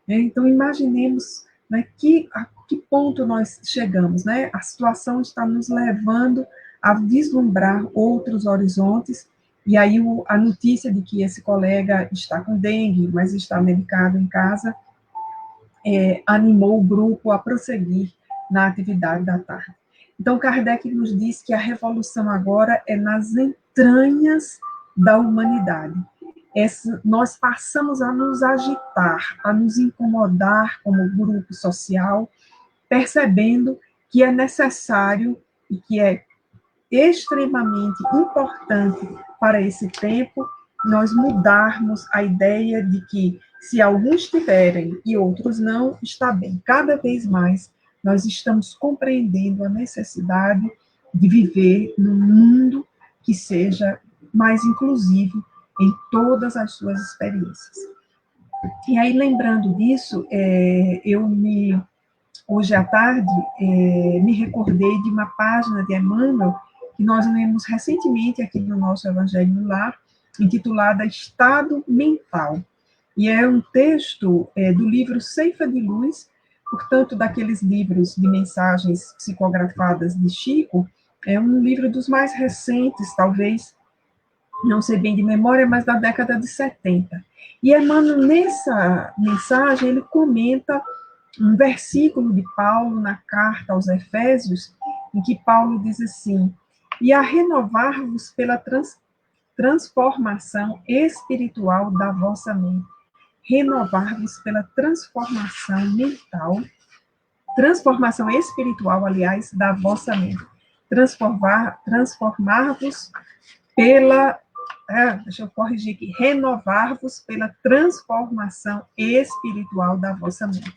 Então, imaginemos, né, a que ponto nós chegamos, né? A situação está nos levando a vislumbrar outros horizontes, e aí a notícia de que esse colega está com dengue, mas está medicado em casa, animou o grupo a prosseguir na atividade da tarde. Então, Kardec nos diz que a revolução agora é nas entranhas da humanidade. Nós passamos a nos agitar, a nos incomodar como grupo social, percebendo que é necessário e que é extremamente importante para esse tempo nós mudarmos a ideia de que se alguns tiverem e outros não, está bem. Cada vez mais nós estamos compreendendo a necessidade de viver num mundo que seja mais inclusivo em todas as suas experiências. E aí, lembrando disso, hoje à tarde, me recordei de uma página de Emmanuel que nós lemos recentemente aqui no nosso Evangelho no Lar, intitulada Estado Mental. E é um texto do livro Ceifa de Luz, portanto, daqueles livros de mensagens psicografadas de Chico, é um livro dos mais recentes, talvez, não sei bem de memória, mas da década de 70. E Emmanuel, nessa mensagem, ele comenta um versículo de Paulo na carta aos Efésios, em que Paulo diz assim: e a renovar-vos pela transformação espiritual da vossa mente. Renovar-vos pela transformação mental, transformação espiritual, aliás, da vossa mente. Transformar-vos pela deixa eu corrigir aqui, renovar-vos pela transformação espiritual da vossa mente.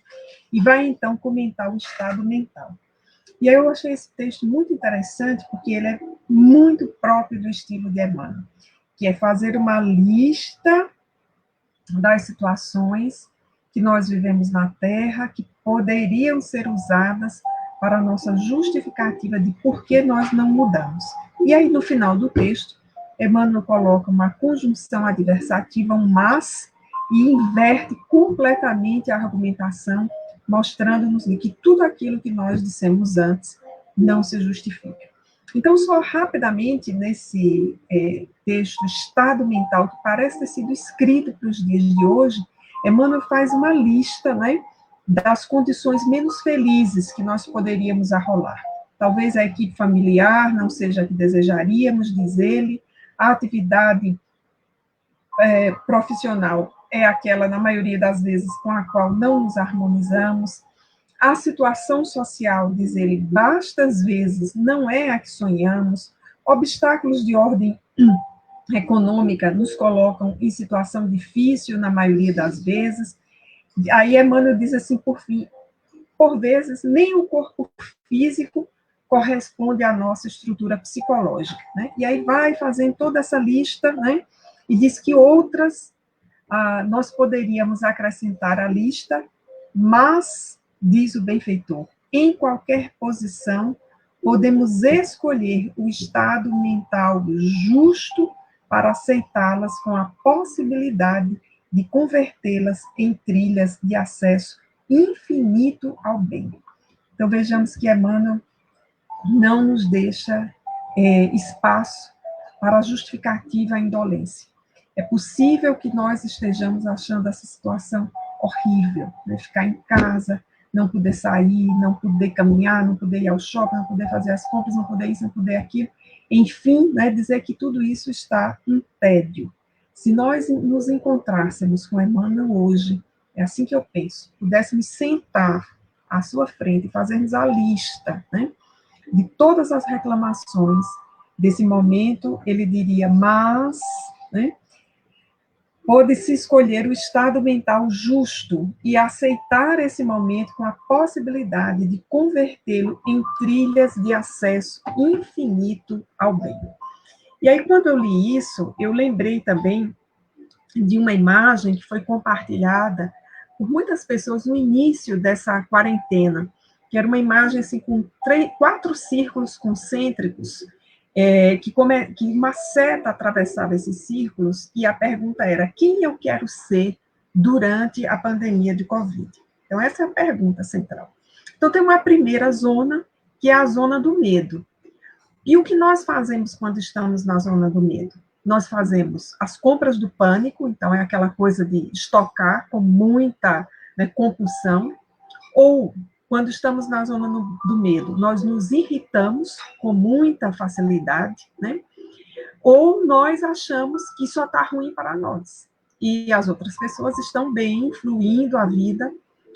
E vai, então, comentar o estado mental. E aí eu achei esse texto muito interessante, porque ele é muito próprio do estilo de Emmanuel, que é fazer uma lista das situações que nós vivemos na Terra, que poderiam ser usadas para a nossa justificativa de por que nós não mudamos. E aí, no final do texto, Emmanuel coloca uma conjunção adversativa, um mas, e inverte completamente a argumentação, mostrando-nos que tudo aquilo que nós dissemos antes não se justifica. Então, só rapidamente, nesse texto, estado mental, que parece ter sido escrito para os dias de hoje, Emmanuel faz uma lista, né, das condições menos felizes que nós poderíamos arrolar. Talvez a equipe familiar não seja a que desejaríamos, diz ele, a atividade profissional é aquela, na maioria das vezes, com a qual não nos harmonizamos. A situação social, diz ele, bastas vezes não é a que sonhamos. Obstáculos de ordem econômica nos colocam em situação difícil na maioria das vezes. Aí Emmanuel diz assim, por fim, por vezes nem o corpo físico corresponde à nossa estrutura psicológica, né? E aí vai fazendo toda essa lista, né? E diz que outras nós poderíamos acrescentar à lista, mas, diz o benfeitor, em qualquer posição, podemos escolher o estado mental justo para aceitá-las com a possibilidade de convertê-las em trilhas de acesso infinito ao bem. Então, vejamos que Emmanuel não nos deixa espaço para a justificativa à indolência. É possível que nós estejamos achando essa situação horrível, né? Ficar em casa, não poder sair, não poder caminhar, não poder ir ao shopping, não poder fazer as compras, não poder isso, não poder aquilo. Enfim, né, dizer que tudo isso está um tédio. Se nós nos encontrássemos com Emmanuel hoje, é assim que eu penso, pudéssemos sentar à sua frente e fazermos a lista, né, de todas as reclamações desse momento, ele diria, mas, né, pode-se escolher o estado mental justo e aceitar esse momento com a possibilidade de convertê-lo em trilhas de acesso infinito ao bem. E aí, quando eu li isso, eu lembrei também de uma imagem que foi compartilhada por muitas pessoas no início dessa quarentena, que era uma imagem assim, com 4 círculos concêntricos, que uma seta atravessava esses círculos, e a pergunta era, quem eu quero ser durante a pandemia de Covid? Então, essa é a pergunta central. Então, tem uma primeira zona, que é a zona do medo. E o que nós fazemos quando estamos na zona do medo? Nós fazemos as compras do pânico, então é aquela coisa de estocar com muita, né, compulsão, ou quando estamos na zona do medo, nós nos irritamos com muita facilidade, né? Ou nós achamos que só está ruim para nós, e as outras pessoas estão bem, fluindo a vida,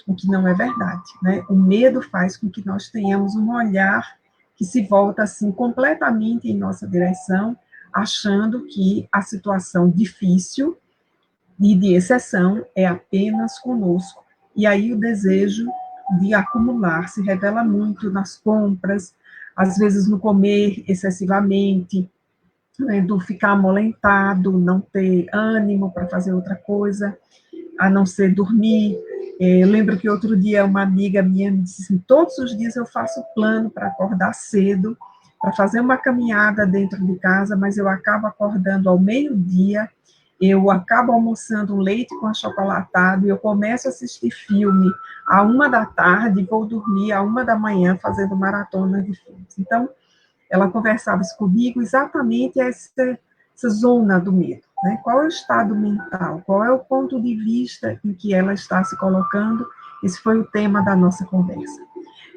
o que não é verdade, né? O medo faz com que nós tenhamos um olhar que se volta assim completamente em nossa direção, achando que a situação difícil e de exceção é apenas conosco. E aí o desejo de acumular se revela muito nas compras, às vezes no comer excessivamente, né, do ficar amolentado, não ter ânimo para fazer outra coisa, a não ser dormir. Eu lembro que outro dia uma amiga minha me disse assim, todos os dias eu faço plano para acordar cedo, para fazer uma caminhada dentro de casa, mas eu acabo acordando ao meio-dia, eu acabo almoçando um leite com achocolatado, e eu começo a assistir filme à 1 da tarde, e vou dormir à 1 da manhã, fazendo maratona de filmes. Então, ela conversava isso comigo, exatamente essa zona do medo, né? Qual é o estado mental, qual é o ponto de vista em que ela está se colocando? Esse foi o tema da nossa conversa.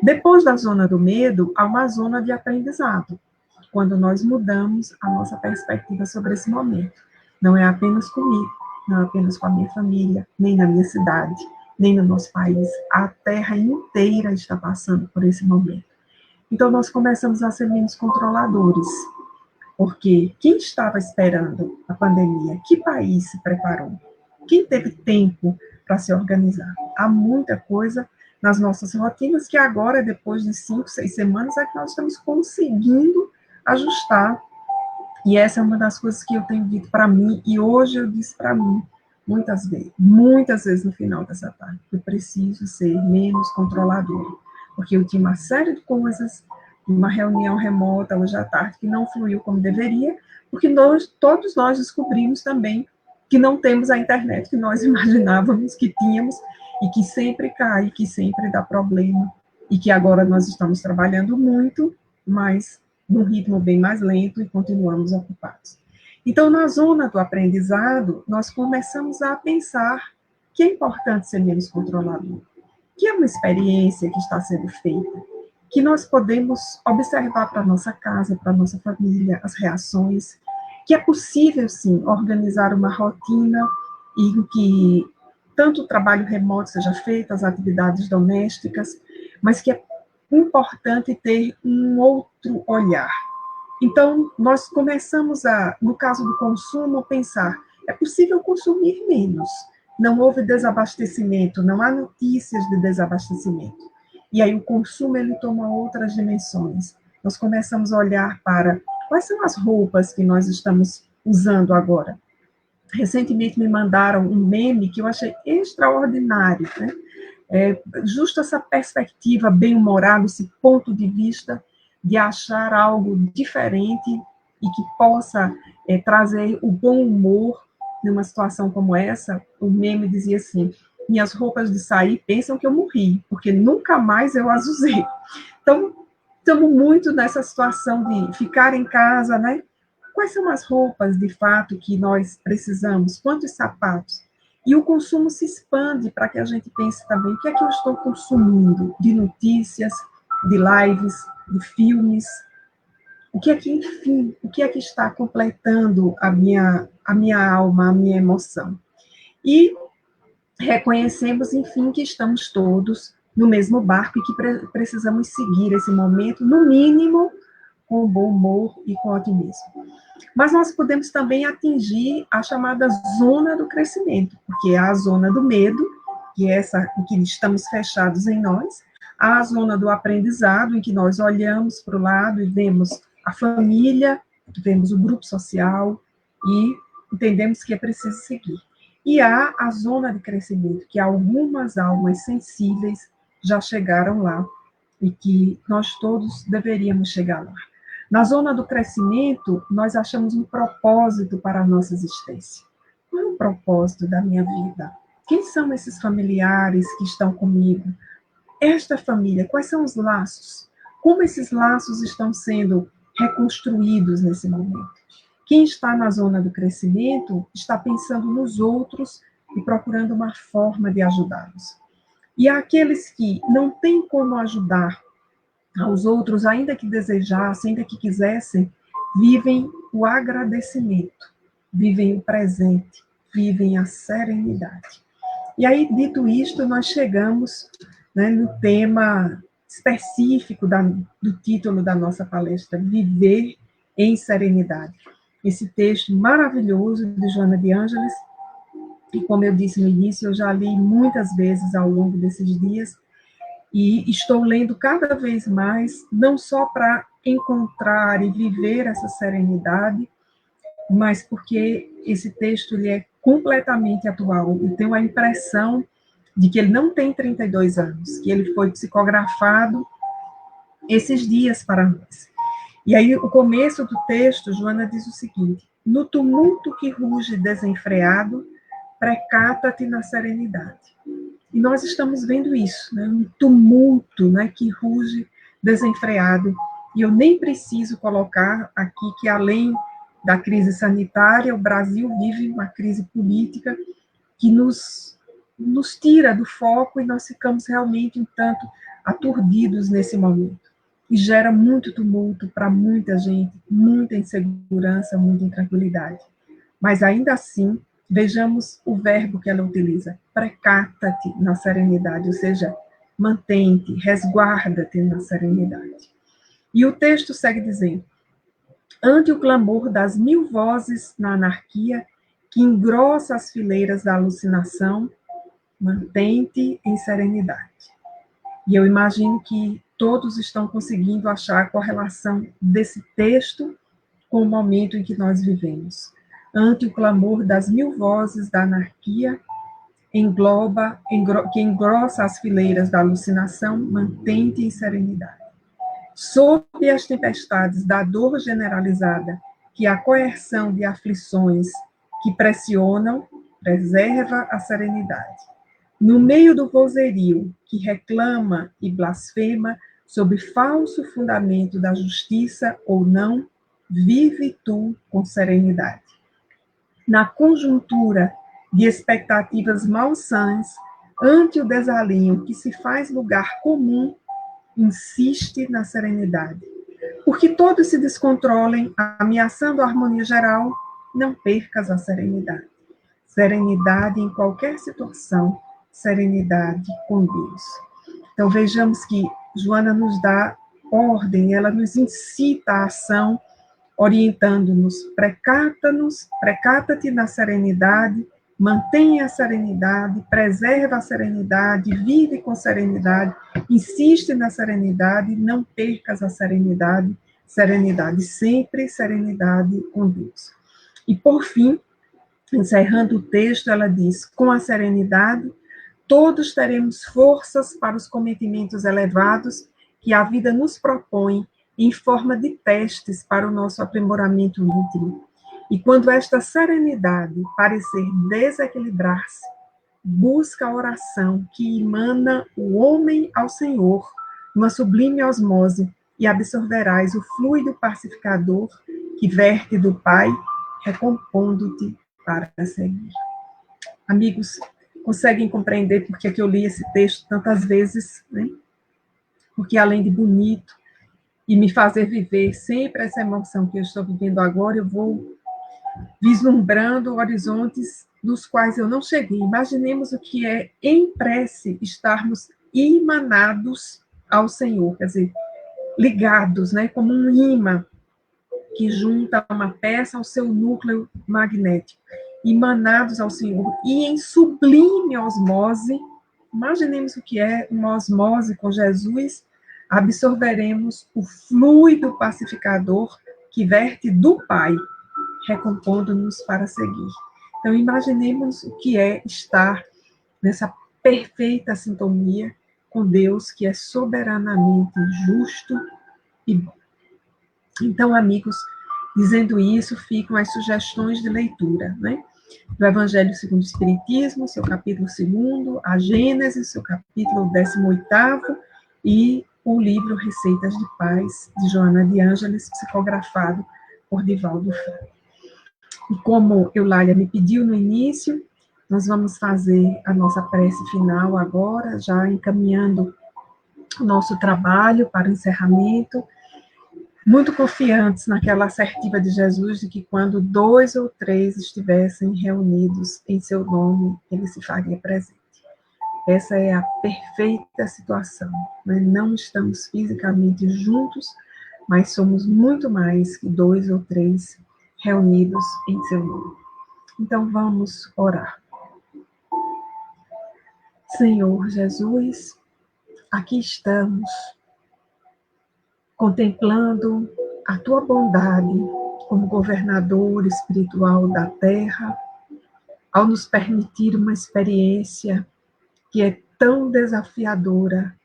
Depois da zona do medo, há uma zona de aprendizado, quando nós mudamos a nossa perspectiva sobre esse momento. Não é apenas comigo, não é apenas com a minha família, nem na minha cidade, nem no nosso país. A Terra inteira está passando por esse momento. Então, nós começamos a ser menos controladores. Porque quem estava esperando a pandemia? Que país se preparou? Quem teve tempo para se organizar? Há muita coisa nas nossas rotinas que agora, depois de 5, 6 semanas, é que nós estamos conseguindo ajustar. E essa é uma das coisas que eu tenho dito para mim, e hoje eu disse para mim, muitas vezes no final dessa tarde, eu preciso ser menos controladora, porque eu tinha uma série de coisas, uma reunião remota hoje à tarde que não fluiu como deveria, porque todos nós descobrimos também que não temos a internet que nós imaginávamos que tínhamos, e que sempre cai, que sempre dá problema, e que agora nós estamos trabalhando muito, mas num ritmo bem mais lento e continuamos ocupados. Então, na zona do aprendizado, nós começamos a pensar que é importante ser menos controlador, que é uma experiência que está sendo feita, que nós podemos observar para a nossa casa, para a nossa família, as reações, que é possível, sim, organizar uma rotina em que tanto o trabalho remoto seja feito, as atividades domésticas, mas que é importante ter um outro olhar. Então, nós começamos a, no caso do consumo, pensar, é possível consumir menos. Não houve desabastecimento, não há notícias de desabastecimento. E aí o consumo, ele toma outras dimensões. Nós começamos a olhar para quais são as roupas que nós estamos usando agora. Recentemente me mandaram um meme que eu achei extraordinário, né? Justo essa perspectiva bem-humorada, esse ponto de vista de achar algo diferente e que possa trazer o bom humor numa situação como essa. O meme dizia assim: minhas roupas de sair pensam que eu morri, porque nunca mais eu as usei. Então, estamos muito nessa situação de ficar em casa, né? Quais são as roupas, de fato, que nós precisamos? Quantos sapatos? E o consumo se expande para que a gente pense também o que é que eu estou consumindo de notícias, de lives, de filmes, o que é que, enfim, o que é que está completando a minha alma, a minha emoção. E reconhecemos, enfim, que estamos todos no mesmo barco e que precisamos seguir esse momento, no mínimo, com bom humor e com otimismo. Mas nós podemos também atingir a chamada zona do crescimento, porque é a zona do medo, que é essa em que estamos fechados em nós, há a zona do aprendizado, em que nós olhamos para o lado e vemos a família, vemos o grupo social e entendemos que é preciso seguir. E há a zona de crescimento, que algumas almas sensíveis já chegaram lá e que nós todos deveríamos chegar lá. Na zona do crescimento, nós achamos um propósito para a nossa existência. Qual é o propósito da minha vida? Quem são esses familiares que estão comigo? Esta família, quais são os laços? Como esses laços estão sendo reconstruídos nesse momento? Quem está na zona do crescimento está pensando nos outros e procurando uma forma de ajudá-los. E aqueles que não têm como ajudar aos outros, ainda que desejassem, ainda que quisessem, vivem o agradecimento, vivem o presente, vivem a serenidade. E aí, dito isto, nós chegamos, né, no tema específico do título da nossa palestra, Viver em Serenidade. Esse texto maravilhoso de Joana de Ângeles, e como eu disse no início, eu já li muitas vezes ao longo desses dias, e estou lendo cada vez mais, não só para encontrar e viver essa serenidade, mas porque esse texto ele é completamente atual. Eu tenho a impressão de que ele não tem 32 anos, que ele foi psicografado esses dias para nós. E aí, o começo do texto, Joana diz o seguinte: no tumulto que ruge desenfreado, precata-te na serenidade. E nós estamos vendo isso, né? Um tumulto, né, que ruge desenfreado. E eu nem preciso colocar aqui que, além da crise sanitária, o Brasil vive uma crise política que nos tira do foco e nós ficamos realmente um tanto aturdidos nesse momento. E gera muito tumulto para muita gente, muita insegurança, muita intranquilidade. Mas ainda assim, vejamos o verbo que ela utiliza, precata-te na serenidade, ou seja, mantém-te, resguarda-te na serenidade. E o texto segue dizendo: ante o clamor das mil vozes na anarquia, que engrossa as fileiras da alucinação, mantém-te em serenidade. E eu imagino que todos estão conseguindo achar a correlação desse texto com o momento em que nós vivemos. Ante o clamor das mil vozes da anarquia, que engrossa as fileiras da alucinação, mantém-te em serenidade. Sob as tempestades da dor generalizada, que a coerção de aflições que pressionam, preserva a serenidade. No meio do vozerio que reclama e blasfema sob falso fundamento da justiça ou não, vive tu com serenidade. Na conjuntura de expectativas malsãs, ante o desalinho que se faz lugar comum, insiste na serenidade. Porque todos se descontrolem, ameaçando a harmonia geral, não percas a serenidade. Serenidade em qualquer situação, serenidade com Deus. Então vejamos que Joana nos dá ordem, ela nos incita à ação, orientando-nos, precata-te na serenidade, mantenha a serenidade, preserva a serenidade, vive com serenidade, insiste na serenidade, não percas a serenidade, serenidade sempre, serenidade com Deus. E por fim, encerrando o texto, ela diz, com a serenidade, todos teremos forças para os cometimentos elevados que a vida nos propõe em forma de testes para o nosso aprimoramento íntimo. E quando esta serenidade parecer desequilibrar-se, busca a oração que emana o homem ao Senhor, numa sublime osmose, e absorverás o fluido pacificador que verte do Pai, recompondo-te para seguir. Amigos, conseguem compreender por que eu li esse texto tantas vezes, né? Porque além de bonito, e me fazer viver sempre essa emoção que eu estou vivendo agora, eu vou vislumbrando horizontes dos quais eu não cheguei. Imaginemos o que é, em prece, estarmos imanados ao Senhor, quer dizer, ligados, né, como um imã que junta uma peça ao seu núcleo magnético, emanados ao Senhor, e em sublime osmose, imaginemos o que é uma osmose com Jesus, absorveremos o fluido pacificador que verte do Pai, recompondo-nos para seguir. Então, imaginemos o que é estar nessa perfeita sintonia com Deus, que é soberanamente justo e bom. Então, amigos, dizendo isso, ficam as sugestões de leitura, né? Do Evangelho segundo o Espiritismo, seu capítulo 2º, a Gênesis, seu capítulo 18º, e o livro Receitas de Paz, de Joana de Ângeles, psicografado por Divaldo Franco. E como Eulália me pediu no início, nós vamos fazer a nossa prece final agora, já encaminhando o nosso trabalho para o encerramento, muito confiantes naquela assertiva de Jesus de que quando 2 ou 3 estivessem reunidos em seu nome, ele se faria presente. Essa é a perfeita situação, né? Não estamos fisicamente juntos, mas somos muito mais que 2 ou 3 reunidos em seu nome. Então vamos orar. Senhor Jesus, aqui estamos, contemplando a tua bondade como governador espiritual da terra, ao nos permitir uma experiência que é tão desafiadora,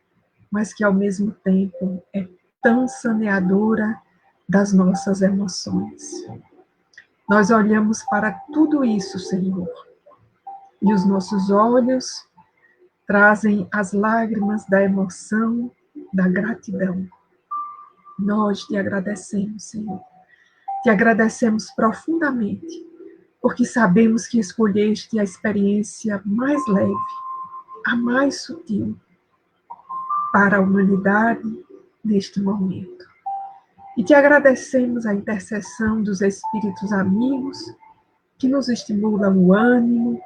mas que ao mesmo tempo é tão saneadora das nossas emoções. Nós olhamos para tudo isso, Senhor, e os nossos olhos trazem as lágrimas da emoção, da gratidão. Nós te agradecemos, Senhor. Te agradecemos profundamente, porque sabemos que escolheste a experiência mais leve, a mais sutil, para a humanidade neste momento. E te agradecemos a intercessão dos espíritos amigos, que nos estimulam o ânimo,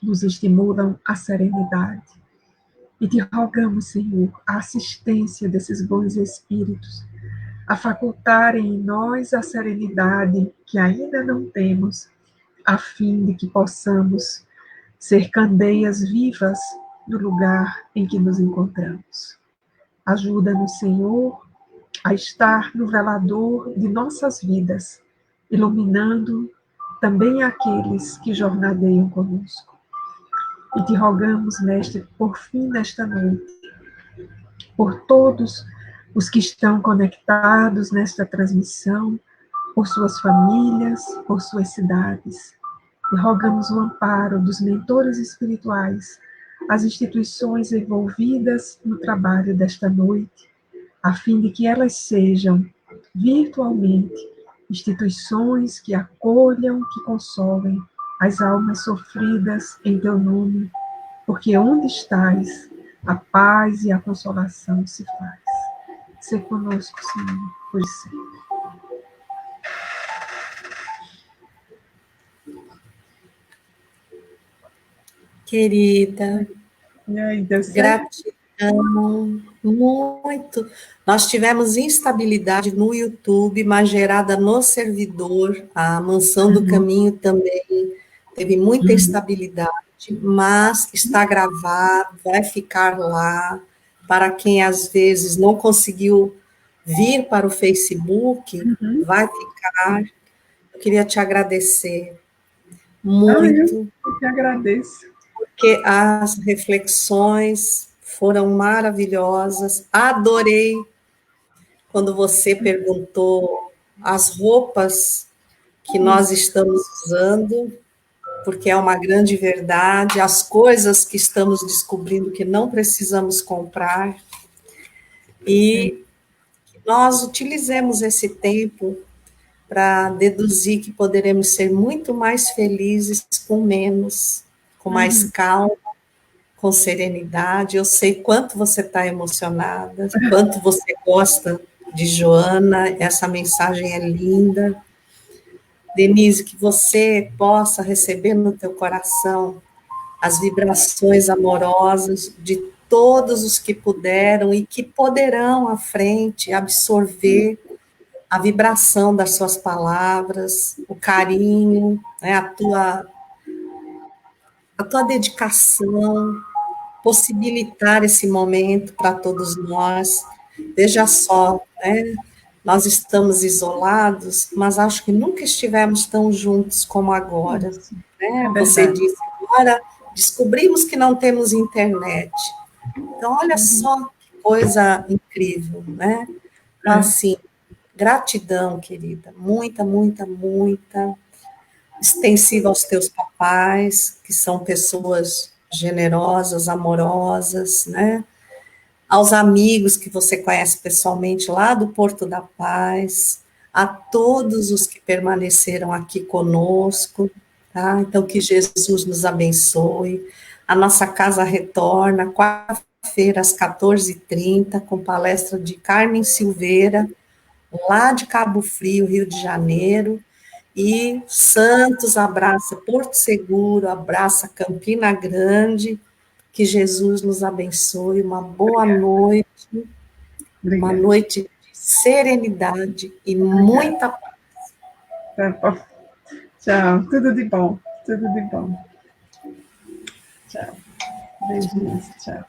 nos estimulam a serenidade. E te rogamos, Senhor, a assistência desses bons espíritos, a facultarem em nós a serenidade que ainda não temos, a fim de que possamos ser candeias vivas no lugar em que nos encontramos. Ajuda-nos, Senhor, a estar no velador de nossas vidas, iluminando também aqueles que jornadeiam conosco. E te rogamos, por fim, nesta noite, por todos os que estão conectados nesta transmissão, por suas famílias, por suas cidades. E rogamos o amparo dos mentores espirituais, as instituições envolvidas no trabalho desta noite, a fim de que elas sejam, virtualmente, instituições que acolham, que consolem as almas sofridas em teu nome, porque onde estás, a paz e a consolação se faz. Se conosco, Senhor, por sempre. Querida, E aí, deu certo? gratidão, muito. Nós tivemos instabilidade no YouTube, mas gerada no servidor. A Mansão do Caminho também teve muita instabilidade, mas está gravado, vai ficar lá. Para quem às vezes não conseguiu vir para o Facebook, vai ficar. Eu queria te agradecer muito, Eu que agradeço. porque as reflexões foram maravilhosas. Adorei quando você perguntou as roupas que nós estamos usando, porque é uma grande verdade, as coisas que estamos descobrindo que não precisamos comprar, e nós utilizemos esse tempo para deduzir que poderemos ser muito mais felizes com menos, com mais calma, com serenidade. Eu sei quanto você está emocionada, quanto você gosta de Joana, essa mensagem é linda. Denise, que você possa receber no teu coração as vibrações amorosas de todos os que puderam e que poderão à frente absorver a vibração das suas palavras, o carinho, né, a tua dedicação, possibilitar esse momento para todos nós. Veja só, né, nós estamos isolados, mas acho que nunca estivemos tão juntos como agora. Né? Você disse, agora descobrimos que não temos internet. Então, olha só que coisa incrível, né? Então, assim, gratidão, querida, muita, muita, muita, extensiva aos teus papais, que são pessoas generosas, amorosas, né? Aos amigos que você conhece pessoalmente lá do Porto da Paz, a todos os que permaneceram aqui conosco, tá? Então, que Jesus nos abençoe. A nossa casa retorna quarta-feira, às 14h30, com palestra de Carmen Silveira, lá de Cabo Frio, Rio de Janeiro, e Santos abraça Porto Seguro, abraça Campina Grande, que Jesus nos abençoe, uma boa noite, uma noite de serenidade e muita paz. Tchau, tudo de bom, tudo de bom. Tchau, beijinhos, tchau.